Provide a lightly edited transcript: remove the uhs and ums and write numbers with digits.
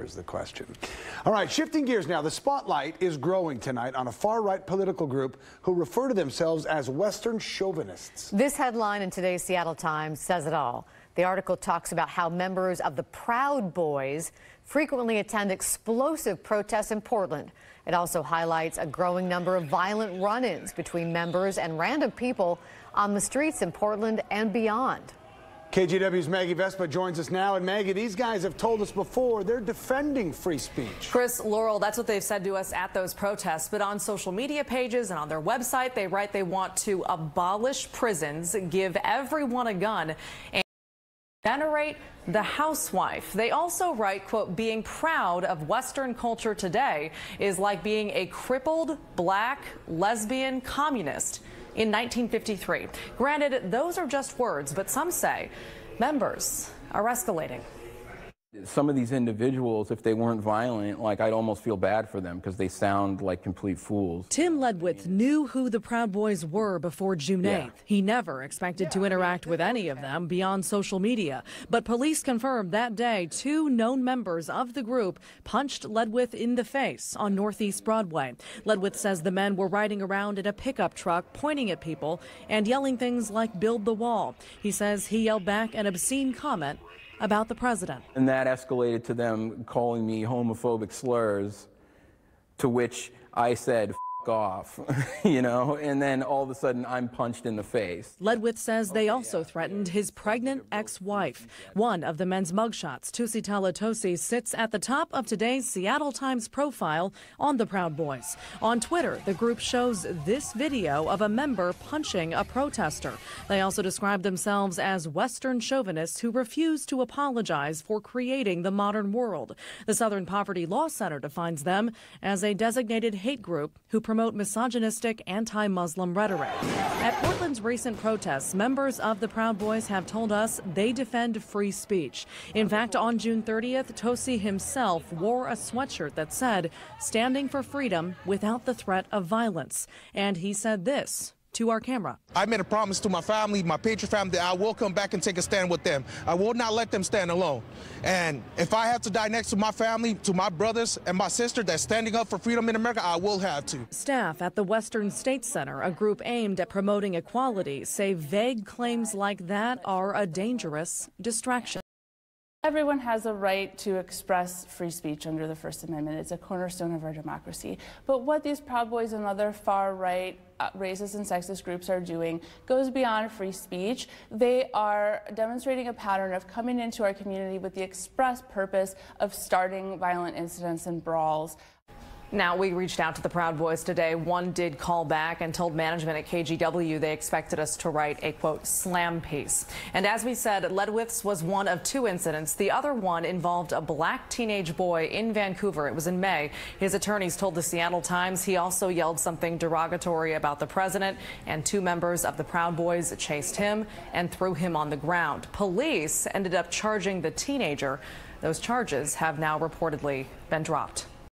There's the question. All right, shifting gears now. The spotlight is growing tonight on a far-right political group who refer to themselves as Western chauvinists. This headline in today's Seattle Times says it all. The article talks about how members of the Proud Boys frequently attend explosive protests in Portland. It also highlights a growing number of violent run-ins between members and random people on the streets in Portland and beyond. KGW's Maggie Vespa joins us now. And Maggie, these guys have told us before they're defending free speech. Chris, Laurel, that's what they've said to us at those protests. But on social media pages and on their website, they write they want to abolish prisons, give everyone a gun, and venerate the housewife. They also write, quote, being proud of Western culture today is like being a crippled black lesbian communist in 1953. Granted, those are just words, but some say members are escalating. Some of these individuals, if they weren't violent, like I'd almost feel bad for them because they sound like complete fools. Tim Ledwith knew who the Proud Boys were before June 8th. He never expected to interact with any of them beyond social media. But police confirmed that day 2 known members of the group punched Ledwith in the face on Northeast Broadway. Ledwith says the men were riding around in a pickup truck, pointing at people and yelling things like "build the wall." He says he yelled back an obscene comment about the president. And that escalated to them calling me homophobic slurs, to which I said, "F off," you know, and then all of a sudden I'm punched in the face. Ledwith says they also threatened his pregnant ex-wife. One of the men's mugshots, Tusitala Tosi, sits at the top of today's Seattle Times profile on the Proud Boys. On Twitter, the group shows this video of a member punching a protester. They also describe themselves as Western chauvinists who refuse to apologize for creating the modern world. The Southern Poverty Law Center defines them as a designated hate group who promote misogynistic anti-Muslim rhetoric. At Portland's recent protests, members of the Proud Boys have told us they defend free speech. In fact, on June 30th, Tosi himself wore a sweatshirt that said, "Standing for freedom without the threat of violence." And he said this to our camera. I made a promise to my family, my Patriot family, that I will come back and take a stand with them. I will not let them stand alone. And if I have to die next to my family, to my brothers and my sister that's standing up for freedom in America, I will have to. Staff at the Western State Center, a group aimed at promoting equality, say vague claims like that are a dangerous distraction. Everyone has a right to express free speech under the First Amendment. It's a cornerstone of our democracy. But what these Proud Boys and other far-right racist and sexist groups are doing goes beyond free speech. They are demonstrating a pattern of coming into our community with the express purpose of starting violent incidents and brawls. Now, we reached out to the Proud Boys today. One did call back and told management at KGW they expected us to write a, quote, slam piece. And as we said, Ledwith's was one of 2 incidents. The other one involved a black teenage boy in Vancouver. It was in May. His attorneys told the Seattle Times he also yelled something derogatory about the president, and 2 members of the Proud Boys chased him and threw him on the ground. Police ended up charging the teenager. Those charges have now reportedly been dropped.